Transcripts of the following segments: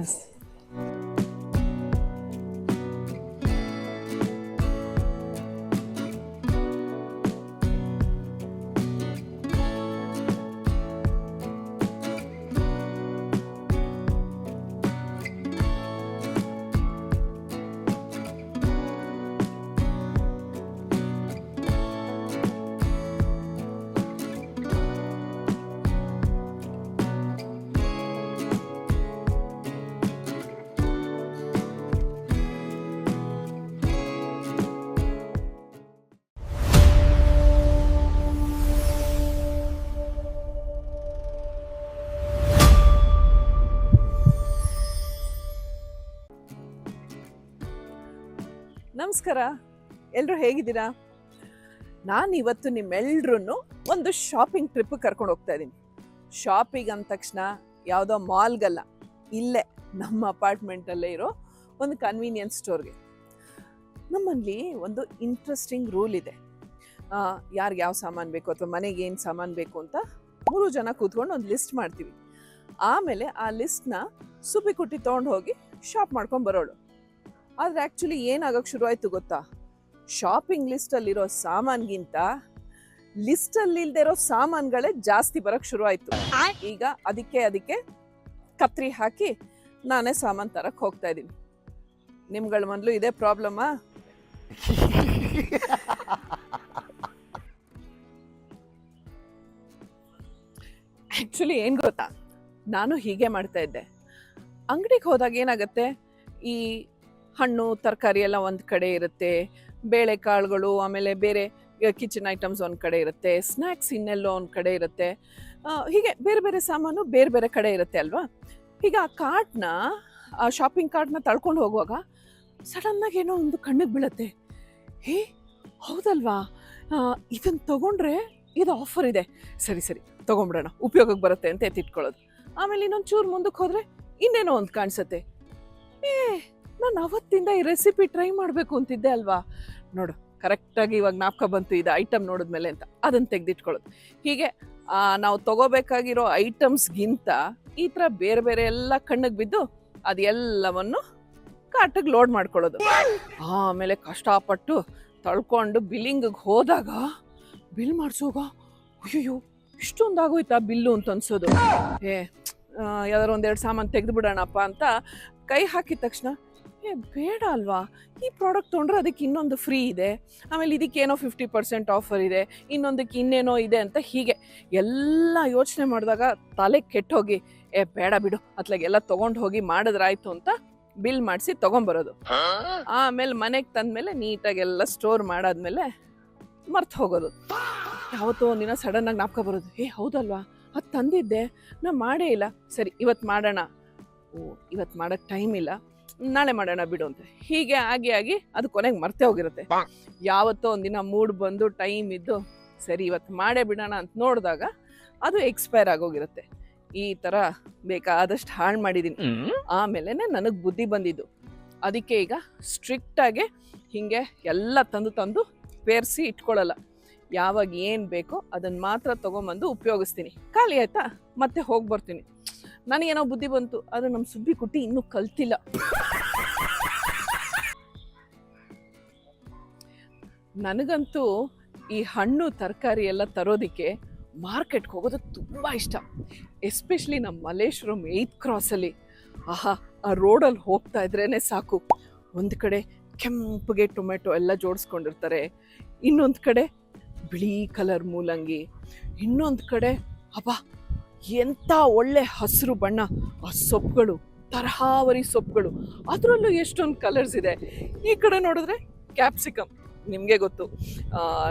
S. ನಮಸ್ಕಾರ, ಎಲ್ಲರೂ ಹೇಗಿದ್ದೀರಾ? ನಾನು ಇವತ್ತು ನಿಮ್ಮೆಲ್ರೂ ಒಂದು ಶಾಪಿಂಗ್ ಟ್ರಿಪ್ ಕರ್ಕೊಂಡು ಹೋಗ್ತಾ ಇದ್ದೀನಿ. ಶಾಪಿಂಗ್ ಅಂದ ತಕ್ಷಣ ಯಾವುದೋ ಮಾಲ್ಗಲ್ಲ, ಇಲ್ಲೇ ನಮ್ಮ ಅಪಾರ್ಟ್ಮೆಂಟಲ್ಲೇ ಇರೋ ಒಂದು ಕನ್ವೀನಿಯನ್ಸ್ ಸ್ಟೋರ್ಗೆ. ನಮ್ಮಲ್ಲಿ ಒಂದು ಇಂಟ್ರೆಸ್ಟಿಂಗ್ ರೂಲ್ ಇದೆ. ಯಾರಿಗೆ ಯಾವ ಸಾಮಾನು ಬೇಕು ಅಥವಾ ಮನೆಗೆ ಏನು ಸಾಮಾನು ಬೇಕು ಅಂತ 3 ಜನ ಕೂತ್ಕೊಂಡು ಒಂದು ಲಿಸ್ಟ್ ಮಾಡ್ತೀವಿ. ಆಮೇಲೆ ಆ ಲಿಸ್ಟ್ನ ಸುಬ್ಬಿ ಕುಟ್ಟಿ ತೊಗೊಂಡು ಹೋಗಿ ಶಾಪ್ ಮಾಡ್ಕೊಂಡು ಬರೋಳು. ಆದರೆ ಆ್ಯಕ್ಚುಲಿ ಏನಾಗಕ್ಕೆ ಶುರುವಾಯಿತು ಗೊತ್ತಾ? ಶಾಪಿಂಗ್ ಲಿಸ್ಟಲ್ಲಿರೋ ಸಾಮಾನ್ಗಿಂತ ಲಿಸ್ಟಲ್ಲಿ ಇಲ್ಲದೆ ಇರೋ ಸಾಮಾನುಗಳೇ ಜಾಸ್ತಿ ಬರೋಕ್ಕೆ ಶುರುವಾಯಿತು. ಈಗ ಅದಕ್ಕೆ ಕತ್ರಿ ಹಾಕಿ ನಾನೇ ಸಾಮಾನು ತರಕ್ಕೆ ಹೋಗ್ತಾ ಇದ್ದೀನಿ. ನಿಮ್ಗಳ ಮೊದಲು ಇದೇ ಪ್ರಾಬ್ಲಮ್ಮಾ? ಆ್ಯಕ್ಚುಲಿ ಏನು ಗೊತ್ತಾ, ನಾನು ಹೀಗೆ ಮಾಡ್ತಾ ಇದ್ದೆ. ಅಂಗಡಿಗೆ ಹೋದಾಗ ಏನಾಗುತ್ತೆ, ಈ ಹಣ್ಣು ತರಕಾರಿ ಎಲ್ಲ ಒಂದು ಕಡೆ ಇರುತ್ತೆ, ಬೇಳೆಕಾಳುಗಳು ಆಮೇಲೆ ಬೇರೆ ಕಿಚನ್ ಐಟಮ್ಸ್ ಒಂದು ಕಡೆ ಇರುತ್ತೆ, ಸ್ನ್ಯಾಕ್ಸ್ ಇನ್ನೆಲ್ಲೋ ಒಂದು ಕಡೆ ಇರುತ್ತೆ, ಹೀಗೆ ಬೇರೆ ಬೇರೆ ಸಾಮಾನು ಬೇರೆ ಬೇರೆ ಕಡೆ ಇರುತ್ತೆ ಅಲ್ವಾ? ಹೀಗೆ ಆ ಶಾಪಿಂಗ್ ಕಾರ್ಟ್ನ ತಳ್ಕೊಂಡು ಹೋಗುವಾಗ ಸಡನ್ನಾಗಿ ಏನೋ ಒಂದು ಕಣ್ಣಿಗೆ ಬೀಳುತ್ತೆ. ಹೇ ಹೌದಲ್ವಾ, ಇದನ್ನು ತೊಗೊಂಡ್ರೆ ಇದು ಆಫರ್ ಇದೆ, ಸರಿ ತೊಗೊಂಬಿಡೋಣ, ಉಪಯೋಗಕ್ಕೆ ಬರುತ್ತೆ ಅಂತ ಎತ್ತಿಟ್ಕೊಳ್ಳೋದು. ಆಮೇಲೆ ಇನ್ನೊಂದು ಚೂರು ಮುಂದಕ್ಕೆ ಹೋದರೆ ಇನ್ನೇನೋ ಒಂದು ಕಾಣಿಸುತ್ತೆ. ನಾನು ಅವತ್ತಿಂದ ಈ ರೆಸಿಪಿ ಟ್ರೈ ಮಾಡಬೇಕು ಅಂತಿದ್ದೆ ಅಲ್ವಾ, ನೋಡು ಕರೆಕ್ಟಾಗಿ ಇವಾಗ ಜ್ಞಾಪಕ ಬಂತು ಇದು ಐಟಮ್ ನೋಡಿದ್ಮೇಲೆ ಅಂತ, ಅದನ್ನು ತೆಗೆದಿಟ್ಕೊಳ್ಳೋದು. ಹೀಗೆ ನಾವು ತಗೋಬೇಕಾಗಿರೋ ಐಟಮ್ಸ್ಗಿಂತ ಈ ಥರ ಬೇರೆ ಬೇರೆ ಎಲ್ಲ ಕಣ್ಣಿಗೆ ಬಿದ್ದು ಅದೆಲ್ಲವನ್ನು ಕಾರ್ಟಿಗೆ ಲೋಡ್ ಮಾಡ್ಕೊಳ್ಳೋದು. ಆಮೇಲೆ ಕಷ್ಟಪಟ್ಟು ತಳ್ಕೊಂಡು ಬಿಲ್ಲಿಂಗಿಗೆ ಹೋದಾಗ ಬಿಲ್ ಮಾಡಿಸೋಗ ಅಯ್ಯೋ ಇಷ್ಟೊಂದಾಗೋಯ್ತಾ ಬಿಲ್ಲು ಅಂತ ಅನ್ಸೋದು. ಯಾವ್ದಾರು 1-2 ಸಾಮಾನು ತೆಗೆದು ಬಿಡೋಣಪ್ಪ ಅಂತ ಕೈ ಹಾಕಿದ ತಕ್ಷಣ ಬೇಡ ಅಲ್ವಾ, ಈ ಪ್ರಾಡಕ್ಟ್ ತೊಗೊಂಡ್ರೆ ಅದಕ್ಕೆ ಇನ್ನೊಂದು ಫ್ರೀ ಇದೆ, ಆಮೇಲೆ ಇದಕ್ಕೇನೋ 50% ಆಫರ್ ಇದೆ, ಇನ್ನೊಂದಕ್ಕೆ ಇನ್ನೇನೋ ಇದೆ ಅಂತ ಹೀಗೆ ಎಲ್ಲ ಯೋಚನೆ ಮಾಡಿದಾಗ ತಲೆ ಕೆಟ್ಟೋಗಿ ಬೇಡ ಬಿಡು ಅತ್ಲಾಗೆಲ್ಲ ತೊಗೊಂಡು ಹೋಗಿ ಮಾಡಿದ್ರಾಯ್ತು ಅಂತ ಬಿಲ್ ಮಾಡಿಸಿ ತೊಗೊಂಬರೋದು. ಆಮೇಲೆ ಮನೆಗೆ ತಂದಮೇಲೆ ನೀಟಾಗೆಲ್ಲ ಸ್ಟೋರ್ ಮಾಡಾದ್ಮೇಲೆ ಮರ್ತು ಹೋಗೋದು. ಯಾವತ್ತೋ ಒಂದಿನ ಸಡನ್ನಾಗಿ ಜ್ಞಾಪಕ ಬರೋದು, ಹೌದಲ್ವಾ ಅದು ತಂದಿದ್ದೆ ನಾ ಮಾಡೇ ಇಲ್ಲ, ಸರಿ ಇವತ್ತು ಮಾಡೋಣ, ಇವತ್ತು ಮಾಡೋಕ್ಕೆ ಟೈಮ್ ಇಲ್ಲ, ನಾಳೆ ಮಾಡೋಣ ಬಿಡು ಅಂತ ಹೀಗೆ ಆಗಿ ಅದು ಕೊನೆಗೆ ಮರ್ತೇ ಹೋಗಿರುತ್ತೆ. ಯಾವತ್ತೋ ಒಂದಿನ ಮೂಡ್ ಬಂದು ಟೈಮ್ ಇದ್ದು ಸರಿ ಇವತ್ತು ಮಾಡೇ ಬಿಡೋಣ ಅಂತ ನೋಡಿದಾಗ ಅದು ಎಕ್ಸ್ಪೈರ್ ಆಗೋಗಿರುತ್ತೆ. ಈ ಥರ ಬೇಕಾದಷ್ಟು ಹಾಳು ಮಾಡಿದ್ದೀನಿ. ಆಮೇಲೆ ನನಗೆ ಬುದ್ಧಿ ಬಂದಿದ್ದು, ಅದಕ್ಕೆ ಈಗ ಸ್ಟ್ರಿಕ್ಟಾಗಿ ಹೀಗೆ ಎಲ್ಲ ತಂದು ಪೇರಿಸಿ ಇಟ್ಕೊಳ್ಳಲ್ಲ. ಯಾವಾಗ ಏನು ಬೇಕೋ ಅದನ್ನು ಮಾತ್ರ ತೊಗೊಂಬಂದು ಉಪಯೋಗಿಸ್ತೀನಿ. ಖಾಲಿ ಆಯ್ತಾ ಮತ್ತೆ ಹೋಗಿ ಬರ್ತೀನಿ. ನನಗೇನೋ ಬುದ್ಧಿ ಬಂತು, ಆದರೆ ನಮ್ಮ ಸುಬ್ಬಿ ಕುಟ್ಟಿ ಇನ್ನೂ ಕಲ್ತಿಲ್ಲ. ನನಗಂತೂ ಈ ಹಣ್ಣು ತರಕಾರಿ ಎಲ್ಲ ತರೋದಕ್ಕೆ ಮಾರ್ಕೆಟ್ಗೆ ಹೋಗೋದು ತುಂಬ ಇಷ್ಟ. ಎಸ್ಪೆಷಲಿ ನಮ್ಮ ಮಲ್ಲೇಶ್ವರಂ 8th ಕ್ರಾಸಲ್ಲಿ ಆ ರೋಡಲ್ಲಿ ಹೋಗ್ತಾ ಇದ್ರೇ ಸಾಕು. ಒಂದು ಕಡೆ ಕೆಂಪಗೆ ಟೊಮೆಟೊ ಎಲ್ಲ ಜೋಡಿಸ್ಕೊಂಡಿರ್ತಾರೆ, ಇನ್ನೊಂದು ಕಡೆ ಬಿಳಿ ಕಲರ್ ಮೂಲಂಗಿ, ಇನ್ನೊಂದು ಕಡೆ ಎಂಥ ಒಳ್ಳೆ ಹಸಿರು ಬಣ್ಣ ಆ ಸೊಪ್ಪುಗಳು, ತರಹಾವರಿ ಸೊಪ್ಪುಗಳು, ಅದರಲ್ಲೂ ಎಷ್ಟೊಂದು ಕಲರ್ಸ್ ಇದೆ. ಈ ಕಡೆ ನೋಡಿದ್ರೆ ಕ್ಯಾಪ್ಸಿಕಮ್, ನಿಮಗೆ ಗೊತ್ತು,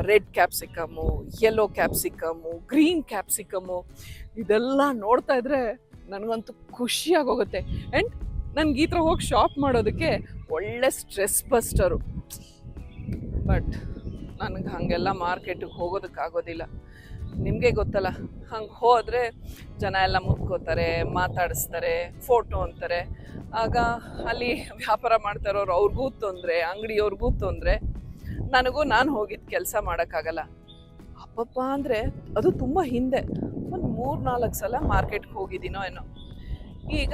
red capsicum, yellow capsicum, green capsicum, ಇದೆಲ್ಲ ನೋಡ್ತಾ ಇದ್ರೆ ನನಗಂತೂ ಖುಷಿಯಾಗೋಗುತ್ತೆ. ಆ್ಯಂಡ್ ನನಗೆ ಈ ಥರ ಹೋಗಿ ಶಾಪ್ ಮಾಡೋದಕ್ಕೆ ಒಳ್ಳೆ ಸ್ಟ್ರೆಸ್ ಬಸ್ಟರು. ಬಟ್ ನನಗೆ ಹಾಗೆಲ್ಲ ಮಾರ್ಕೆಟಿಗೆ ಹೋಗೋದಕ್ಕಾಗೋದಿಲ್ಲ. ನಿಮಗೆ ಗೊತ್ತಲ್ಲ, ಹಂಗೆ ಹೋದರೆ ಜನ ಎಲ್ಲ ಮುತ್ಕೋತಾರೆ, ಮಾತಾಡಿಸ್ತಾರೆ, ಫೋಟೋ ಅಂತಾರೆ. ಆಗ ಅಲ್ಲಿ ವ್ಯಾಪಾರ ಮಾಡ್ತಾರೋರು ಅವ್ರಿಗೂ ತೊಂದರೆ, ಅಂಗಡಿಯವ್ರಿಗೂ ತೊಂದರೆ, ನನಗೂ ನಾನು ಹೋಗಿದ್ದು ಕೆಲಸ ಮಾಡೋಕ್ಕಾಗಲ್ಲ. ಅಪ್ಪಪ್ಪ ಅಂದರೆ ಅದು ತುಂಬ ಹಿಂದೆ ಒಂದು 3-4 ಸಲ ಮಾರ್ಕೆಟ್ಗೆ ಹೋಗಿದ್ದೀನೋ ಏನೋ. ಈಗ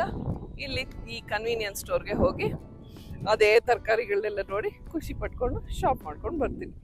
ಇಲ್ಲಿ ಈ ಕನ್ವೀನಿಯನ್ಸ್ ಸ್ಟೋರ್ಗೆ ಹೋಗಿ ಅದೇ ತರಕಾರಿಗಳನ್ನೆಲ್ಲ ನೋಡಿ ಖುಷಿ ಪಟ್ಕೊಂಡು ಶಾಪ್ ಮಾಡ್ಕೊಂಡು ಬರ್ತೀನಿ.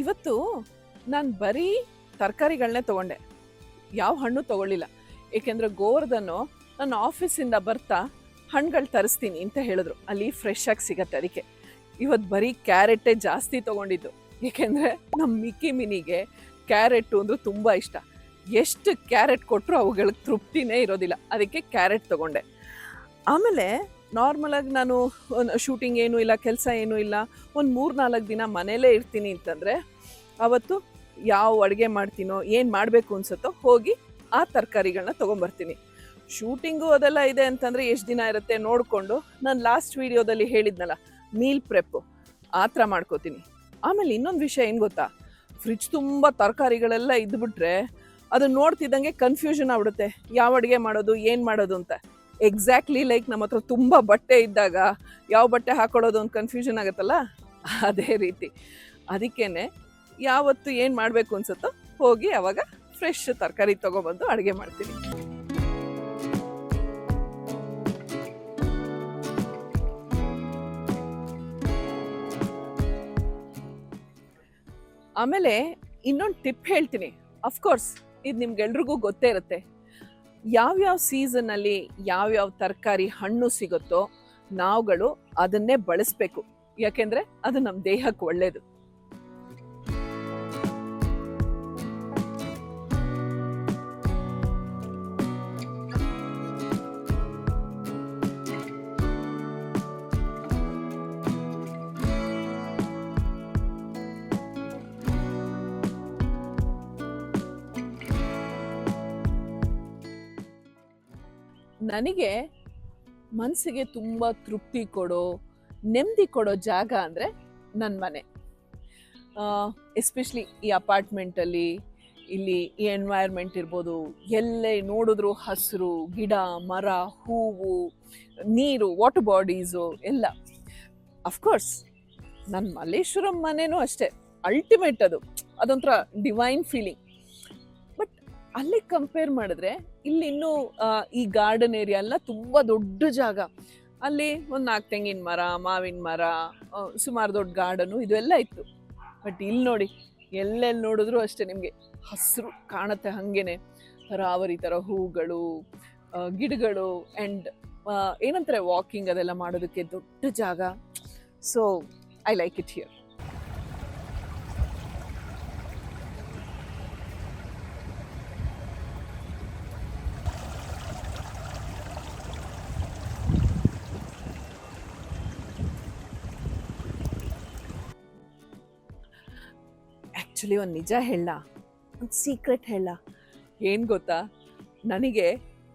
ಇವತ್ತು ನಾನು ಬರೀ ತರಕಾರಿಗಳನ್ನೇ ತೊಗೊಂಡೆ, ಯಾವ ಹಣ್ಣು ತೊಗೊಳ್ಳಿಲ್ಲ. ಏಕೆಂದರೆ ಗೋವರ್ಧನು ನನ್ನ ಆಫೀಸಿಂದ ಬರ್ತಾ ಹಣ್ಣುಗಳು ತರಿಸ್ತೀನಿ ಅಂತ ಹೇಳಿದ್ರು, ಅಲ್ಲಿ ಫ್ರೆಶ್ ಆಗಿ ಸಿಗತ್ತೆ. ಅದಕ್ಕೆ ಇವತ್ತು ಬರೀ ಕ್ಯಾರೆಟೇ ಜಾಸ್ತಿ ತೊಗೊಂಡಿದ್ದು. ಏಕೆಂದರೆ ನಮ್ಮ ಮಿಕ್ಕಿ ಮಿನಿಗೆ ಕ್ಯಾರೆಟು ಅಂದರೆ ತುಂಬ ಇಷ್ಟ. ಎಷ್ಟು ಕ್ಯಾರೆಟ್ ಕೊಟ್ಟರು ಅವುಗಳಿಗೆ ತೃಪ್ತಿನೇ ಇರೋದಿಲ್ಲ, ಅದಕ್ಕೆ ಕ್ಯಾರೆಟ್ ತೊಗೊಂಡೆ. ಆಮೇಲೆ ನಾರ್ಮಲಾಗಿ ನಾನು ಒಂದು ಶೂಟಿಂಗ್ ಏನೂ ಇಲ್ಲ, ಕೆಲಸ ಏನೂ ಇಲ್ಲ, ಒಂದು 3-4 ದಿನ ಮನೇಲೇ ಇರ್ತೀನಿ ಅಂತಂದರೆ ಅವತ್ತು ಯಾವ ಅಡುಗೆ ಮಾಡ್ತೀನೋ, ಏನು ಮಾಡಬೇಕು ಅನ್ಸುತ್ತೋ ಹೋಗಿ ಆ ತರಕಾರಿಗಳನ್ನ ತೊಗೊಂಬರ್ತೀನಿ. ಶೂಟಿಂಗು ಅದೆಲ್ಲ ಇದೆ ಅಂತಂದರೆ ಎಷ್ಟು ದಿನ ಇರುತ್ತೆ ನೋಡಿಕೊಂಡು, ನಾನು ಲಾಸ್ಟ್ ವೀಡಿಯೋದಲ್ಲಿ ಹೇಳಿದ್ನಲ್ಲ ಮೀಲ್ ಪ್ರೆಪ್ಪು, ಆ ಥರ ಮಾಡ್ಕೋತೀನಿ. ಆಮೇಲೆ ಇನ್ನೊಂದು ವಿಷಯ ಏನು ಗೊತ್ತಾ, ಫ್ರಿಜ್ ತುಂಬ ತರಕಾರಿಗಳೆಲ್ಲ ಇದ್ಬಿಟ್ರೆ ಅದನ್ನು ನೋಡ್ತಿದ್ದಂಗೆ ಕನ್ಫ್ಯೂಷನ್ ಆಗ್ಬಿಡುತ್ತೆ, ಯಾವ ಅಡುಗೆ ಮಾಡೋದು ಏನು ಮಾಡೋದು ಅಂತ. ಎಕ್ಸಾಕ್ಟ್ಲಿ ಲೈಕ್ ನಮ್ಮ ಹತ್ರ ತುಂಬ ಬಟ್ಟೆ ಇದ್ದಾಗ ಯಾವ ಬಟ್ಟೆ ಹಾಕೊಳ್ಳೋದು ಅಂತ ಕನ್ಫ್ಯೂಷನ್ ಆಗುತ್ತಲ್ಲ, ಅದೇ ರೀತಿ. ಅದಕ್ಕೇ ಯಾವತ್ತು ಏನು ಮಾಡಬೇಕು ಅನ್ಸುತ್ತೋ ಹೋಗಿ ಅವಾಗ ಫ್ರೆಶ್ ತರಕಾರಿ ತೊಗೊಬಂದು ಅಡುಗೆ ಮಾಡ್ತೀನಿ. ಆಮೇಲೆ ಇನ್ನೊಂದು ಟಿಪ್ ಹೇಳ್ತೀನಿ. ಅಫ್ಕೋರ್ಸ್ ಇದು ನಿಮ್ಗೆಲ್ರಿಗೂ ಗೊತ್ತೇ ಇರುತ್ತೆ, ಯಾವ್ಯಾವ ಸೀಸನ್ನಲ್ಲಿ ಯಾವ್ಯಾವ ತರಕಾರಿ ಹಣ್ಣು ಸಿಗುತ್ತೋ ನಾವುಗಳು ಅದನ್ನೇ ಬಳಸಬೇಕು. ಯಾಕೆಂದರೆ ಅದು ನಮ್ಮ ದೇಹಕ್ಕೆ ಒಳ್ಳೆಯದು. ನನಗೆ ಮನಸ್ಸಿಗೆ ತುಂಬ ತೃಪ್ತಿ ಕೊಡೋ, ನೆಮ್ಮದಿ ಕೊಡೋ ಜಾಗ ಅಂದರೆ ನನ್ನ ಮನೆ. ಎಸ್ಪೆಷಲಿ ಈ ಅಪಾರ್ಟ್ಮೆಂಟಲ್ಲಿ ಇಲ್ಲಿ ಈ ಎನ್ವೈರ್ಮೆಂಟ್ ಇರ್ಬೋದು, ಎಲ್ಲೇ ನೋಡಿದ್ರು ಹಸಿರು, ಗಿಡ, ಮರ, ಹೂವು, ನೀರು, ವಾಟರ್ ಬಾಡೀಸು ಎಲ್ಲ. ಅಫ್ಕೋರ್ಸ್ ನನ್ನ ಮಲ್ಲೇಶ್ವರಂ ಮನೆಯೂ ಅಷ್ಟೇ, ಅಲ್ಟಿಮೇಟ್ ಅದು, ಅದೊಂಥರ ಡಿವೈನ್ ಫೀಲಿಂಗ್. ಬಟ್ ಅಲ್ಲಿ ಕಂಪೇರ್ ಮಾಡಿದ್ರೆ ಇಲ್ಲಿ ಇನ್ನೂ ಈ ಗಾರ್ಡನ್ ಏರಿಯಾ ಎಲ್ಲ ತುಂಬ ದೊಡ್ಡ ಜಾಗ. ಅಲ್ಲಿ ಒಂದು 4 ತೆಂಗಿನ ಮರ, ಮಾವಿನ ಮರ, ಸುಮಾರು ದೊಡ್ಡ ಗಾರ್ಡನು ಇದೆಲ್ಲ ಇತ್ತು. ಬಟ್ ಇಲ್ಲಿ ನೋಡಿ, ಎಲ್ಲೆಲ್ಲಿ ನೋಡಿದ್ರು ಅಷ್ಟೇ ನಿಮಗೆ ಹಸಿರು ಕಾಣುತ್ತೆ. ಹಾಗೇನೆ ತರಾವರಿ ಥರ ಹೂಗಳು, ಗಿಡಗಳು, ಆ್ಯಂಡ್ ಏನಂತಾರೆ ವಾಕಿಂಗ್ ಅದೆಲ್ಲ ಮಾಡೋದಕ್ಕೆ ದೊಡ್ಡ ಜಾಗ. So I like it here. Actually ಒಂದು ನಿಜ ಹೇಳ, ಒಂದು ಸೀಕ್ರೆಟ್ ಹೇಳ. ಏನು ಗೊತ್ತಾ, ನನಗೆ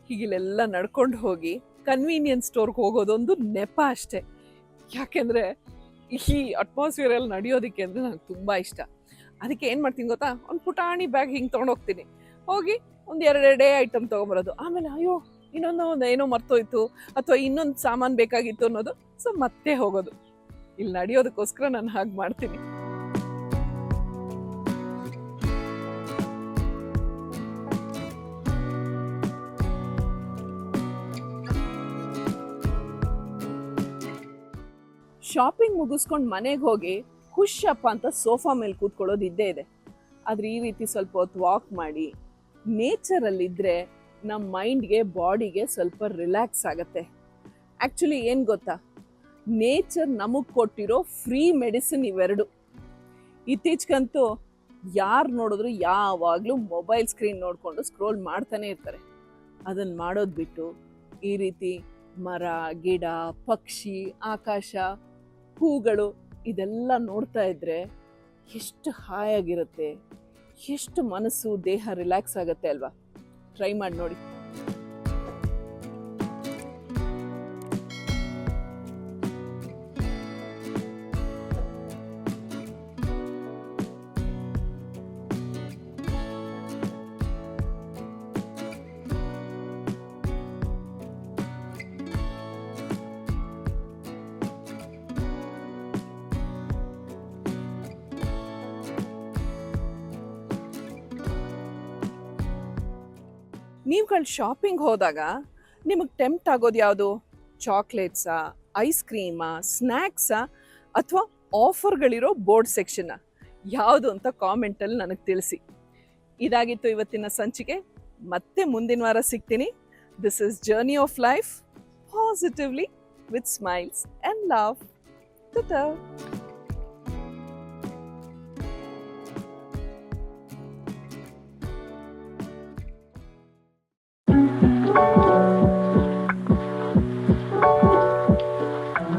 ಹೀಗಿಲ್ಲೆಲ್ಲ ನಡ್ಕೊಂಡು ಹೋಗಿ ಕನ್ವೀನಿಯನ್ಸ್ ಸ್ಟೋರ್ಗೆ ಹೋಗೋದೊಂದು ನೆಪ ಅಷ್ಟೆ. ಯಾಕೆಂದರೆ ಈ ಅಟ್ಮಾಸ್ಫಿಯರಲ್ಲಿ ನಡೆಯೋದಕ್ಕೆ ಅಂದರೆ ನನಗೆ ತುಂಬ ಇಷ್ಟ. ಅದಕ್ಕೆ ಏನು ಮಾಡ್ತೀನಿ ಗೊತ್ತಾ, ಒಂದು ಪುಟಾಣಿ ಬ್ಯಾಗ್ ಹಿಂಗೆ ತೊಗೊಂಡೋಗ್ತೀನಿ, ಹೋಗಿ ಒಂದು ಎರಡೆರಡೇ ಐಟಮ್ ತೊಗೊಂಬರೋದು. ಆಮೇಲೆ ಅಯ್ಯೋ ಇನ್ನೊಂದು ಏನೋ ಮರ್ತೋಯ್ತು ಅಥವಾ ಇನ್ನೊಂದು ಸಾಮಾನು ಬೇಕಾಗಿತ್ತು ಅನ್ನೋದು, ಸೊ ಮತ್ತೆ ಹೋಗೋದು. ಇಲ್ಲಿ ನಡೆಯೋದಕ್ಕೋಸ್ಕರ ನಾನು ಹಾಗೆ ಮಾಡ್ತೀನಿ. ಶಾಪಿಂಗ್ ಮುಗಿಸ್ಕೊಂಡು ಮನೆಗೆ ಹೋಗಿ ಖುಷಪ್ಪ ಅಂತ ಸೋಫಾ ಮೇಲೆ ಕೂತ್ಕೊಳ್ಳೋದು ಇದ್ದೇ ಇದೆ. ಆದರೆ ಈ ರೀತಿ ಸ್ವಲ್ಪ ಹೊತ್ತು ವಾಕ್ ಮಾಡಿ ನೇಚರಲ್ಲಿದ್ದರೆ ನಮ್ಮ ಮೈಂಡ್ಗೆ ಬಾಡಿಗೆ ಸ್ವಲ್ಪ ರಿಲ್ಯಾಕ್ಸ್ ಆಗುತ್ತೆ. ಆ್ಯಕ್ಚುಲಿ ಏನು ಗೊತ್ತಾ, ನೇಚರ್ ನಮಗೆ ಕೊಟ್ಟಿರೋ ಫ್ರೀ ಮೆಡಿಸಿನ್ ಇವೆರಡು. ಇತ್ತೀಚೆಗಂತೂ ಯಾರು ನೋಡಿದ್ರು ಯಾವಾಗಲೂ ಮೊಬೈಲ್ ಸ್ಕ್ರೀನ್ ನೋಡಿಕೊಂಡು ಸ್ಕ್ರೋಲ್ ಮಾಡ್ತಾನೆ ಇರ್ತಾರೆ. ಅದನ್ನು ಮಾಡೋದು ಬಿಟ್ಟು ಈ ರೀತಿ ಮರ, ಗಿಡ, ಪಕ್ಷಿ, ಆಕಾಶ, ಹೂಗಳು ಇದೆಲ್ಲ ನೋಡ್ತಾ ಇದ್ರೆ ಎಷ್ಟು ಹಾಯಾಗಿರುತ್ತೆ, ಎಷ್ಟು ಮನಸ್ಸು ದೇಹ ರಿಲ್ಯಾಕ್ಸ್ ಆಗುತ್ತೆ ಅಲ್ವಾ? ಟ್ರೈ ಮಾಡಿ ನೋಡಿ. ನೀವುಗಳು ಶಾಪಿಂಗ್ ಹೋದಾಗ ನಿಮಗೆ ಟೆಂಪ್ಟ್ ಆಗೋದು ಯಾವುದು? ಚಾಕ್ಲೇಟ್ಸಾ, ಐಸ್ ಕ್ರೀಮಾ, ಸ್ನ್ಯಾಕ್ಸಾ, ಅಥವಾ ಆಫರ್ಗಳಿರೋ ಬೋರ್ಡ್ ಸೆಕ್ಷನ್ನ? ಯಾವುದು ಅಂತ ಕಾಮೆಂಟಲ್ಲಿ ನನಗೆ ತಿಳಿಸಿ. ಇದಾಗಿತ್ತು ಇವತ್ತಿನ ಸಂಚಿಕೆ. ಮತ್ತೆ ಮುಂದಿನ ವಾರ ಸಿಗ್ತೀನಿ. This is journey of life positively with smiles and love.